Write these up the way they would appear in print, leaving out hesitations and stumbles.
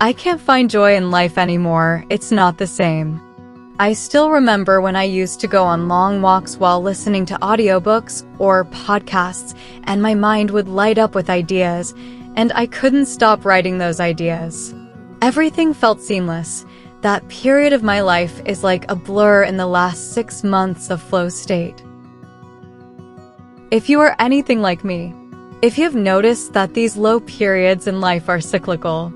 I can't find joy in life anymore. It's not the same. I still remember when I used to go on long walks while listening to audiobooks or podcasts, and my mind would light up with ideas, and I couldn't stop writing those ideas. Everything felt seamless. That period of my life is like a blur in the last 6 months of flow state. If you are anything like me, if you have noticed that these low periods in life are cyclical,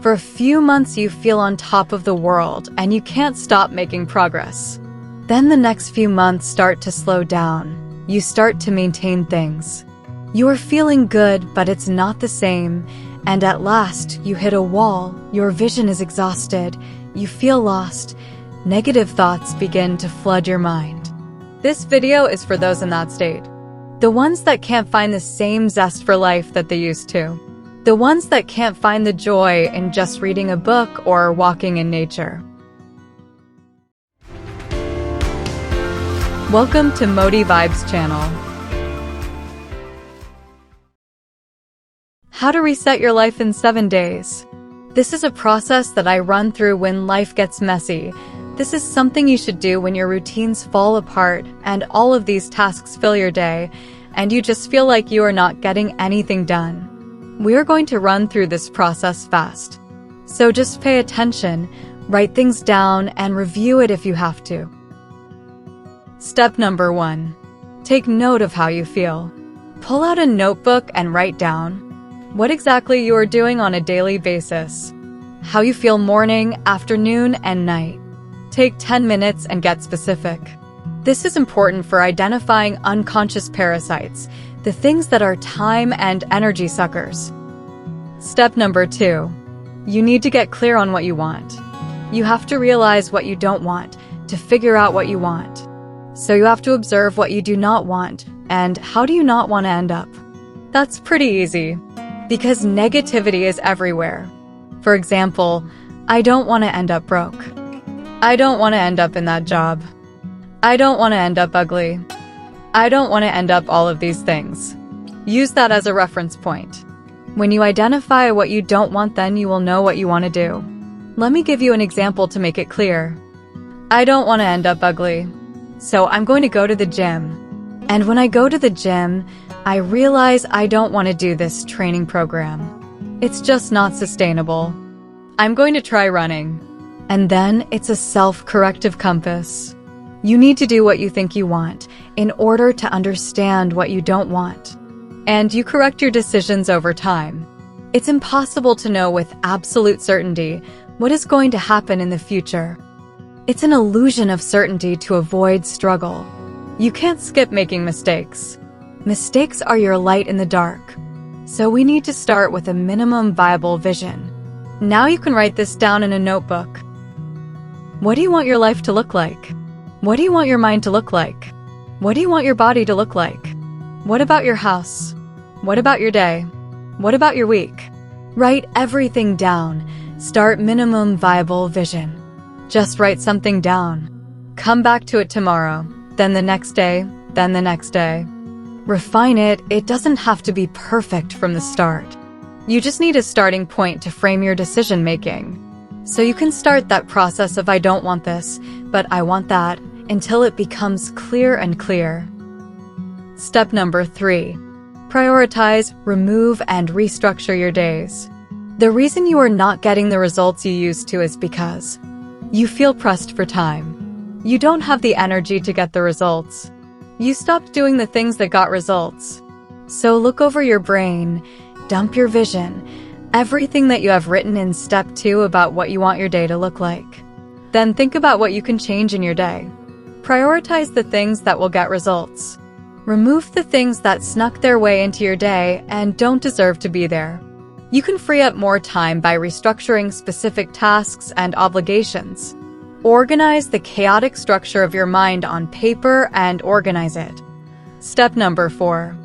for a few months you feel on top of the world and you can't stop making progress. Then the next few months start to slow down. You start to maintain things. You are feeling good, but it's not the same. And at last, you hit a wall. Your vision is exhausted. You feel lost. Negative thoughts begin to flood your mind. This video is for those in that state. The ones that can't find the same zest for life that they used to. The ones that can't find the joy in just reading a book or walking in nature. Welcome to Motivibes channel. How to reset your life in 7 days. This is a process that I run through when life gets messy. This is something you should do when your routines fall apart and all of these tasks fill your day, and you just feel like you are not getting anything done. We are going to run through this process fast. So just pay attention, write things down, and review it if you have to. Step number 1. Take note of how you feel. Pull out a notebook and write down what exactly you are doing on a daily basis. How you feel morning, afternoon, and night. Take 10 minutes and get specific. This is important for identifying unconscious parasites, the things that are time and energy suckers. Step number 2. You need to get clear on what you want. You have to realize what you don't want to figure out what you want. So you have to observe what you do not want and how do you not want to end up. That's pretty easy because negativity is everywhere. For example, I don't want to end up broke. I don't want to end up in that job. I don't want to end up ugly. I don't want to end up all of these things. Use that as a reference point. When you identify what you don't want, then you will know what you want to do. Let me give you an example to make it clear. I don't want to end up ugly, so I'm going to go to the gym. And when I go to the gym, I realize I don't want to do this training program. It's just not sustainable. I'm going to try running. And then it's a self-corrective compass. You need to do what you think you want in order to understand what you don't want. And you correct your decisions over time. It's impossible to know with absolute certainty what is going to happen in the future. It's an illusion of certainty to avoid struggle. You can't skip making mistakes. Mistakes are your light in the dark. So we need to start with a minimum viable vision. Now you can write this down in a notebook. What do you want your life to look like? What do you want your mind to look like? What do you want your body to look like? What about your house? What about your day? What about your week? Write everything down. Start minimum viable vision. Just write something down. Come back to it tomorrow, then the next day, then the next day. Refine it. It doesn't have to be perfect from the start. You just need a starting point to frame your decision making. So you can start that process of I don't want this, but I want that, until it becomes clear and clear. Step number 3. Prioritize, remove, and restructure your days. The reason you are not getting the results you used to is because you feel pressed for time. You don't have the energy to get the results. You stopped doing the things that got results. So look over your brain, dump your vision, everything that you have written in step 2 about what you want your day to look like. Then think about what you can change in your day. Prioritize the things that will get results. Remove the things that snuck their way into your day and don't deserve to be there. You can free up more time by restructuring specific tasks and obligations. Organize the chaotic structure of your mind on paper and organize it. Step number 4.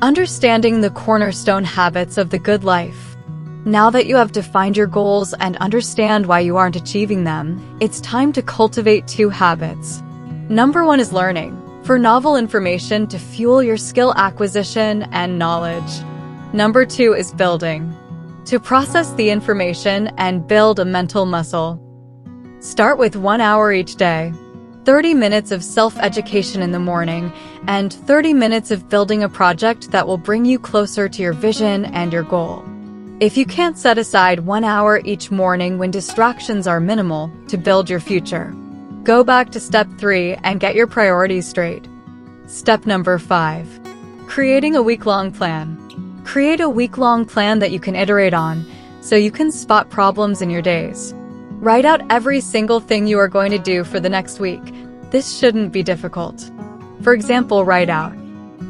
Understanding the cornerstone habits of the good life. Now that you have defined your goals and understand why you aren't achieving them, it's time to cultivate 2 habits. Number 1 is learning, for novel information to fuel your skill acquisition and knowledge. Number 2 is building. to process the information and build a mental muscle. Start with 1 hour each day, 30 minutes of self-education in the morning, and 30 minutes of building a project that will bring you closer to your vision and your goal. If you can't set aside 1 hour each morning when distractions are minimal to build your future, go back to step 3 and get your priorities straight. Step number 5. Creating a week-long plan. Create a week-long plan that you can iterate on, so you can spot problems in your days. Write out every single thing you are going to do for the next week. This shouldn't be difficult. For example, write out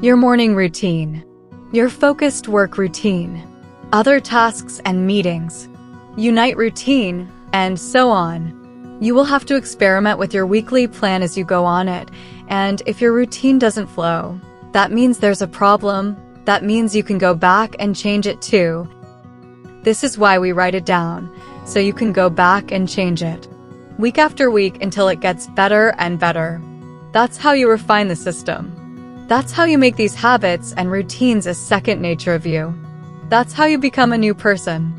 your morning routine, your focused work routine, other tasks and meetings, unite routine, and so on. You will have to experiment with your weekly plan as you go on it, and if your routine doesn't flow, that means there's a problem. That means you can go back and change it too. This is why we write it down, so you can go back and change it, week after week until it gets better and better. That's how you refine the system. That's how you make these habits and routines a second nature of you. That's how you become a new person.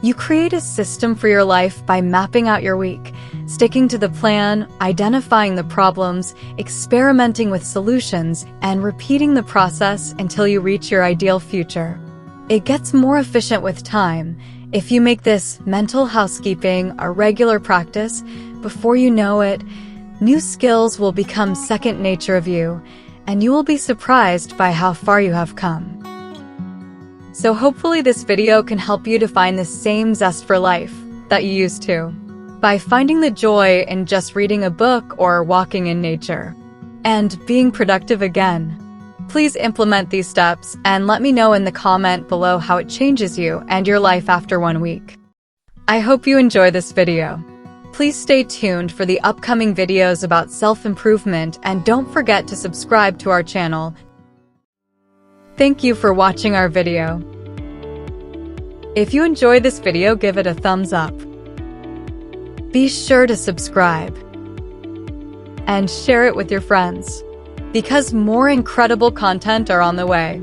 You create a system for your life by mapping out your week, sticking to the plan, identifying the problems, experimenting with solutions, and repeating the process until you reach your ideal future. It gets more efficient with time. If you make this mental housekeeping a regular practice, before you know it, new skills will become second nature of you, and you will be surprised by how far you have come. So hopefully this video can help you to find the same zest for life that you used to, by finding the joy in just reading a book or walking in nature, and being productive again. Please implement these steps and let me know in the comment below how it changes you and your life after 1 week. I hope you enjoy this video. Please stay tuned for the upcoming videos about self-improvement and don't forget to subscribe to our channel. Thank you for watching our video. If you enjoyed this video, give it a thumbs up. Be sure to subscribe and share it with your friends, because more incredible content are on the way.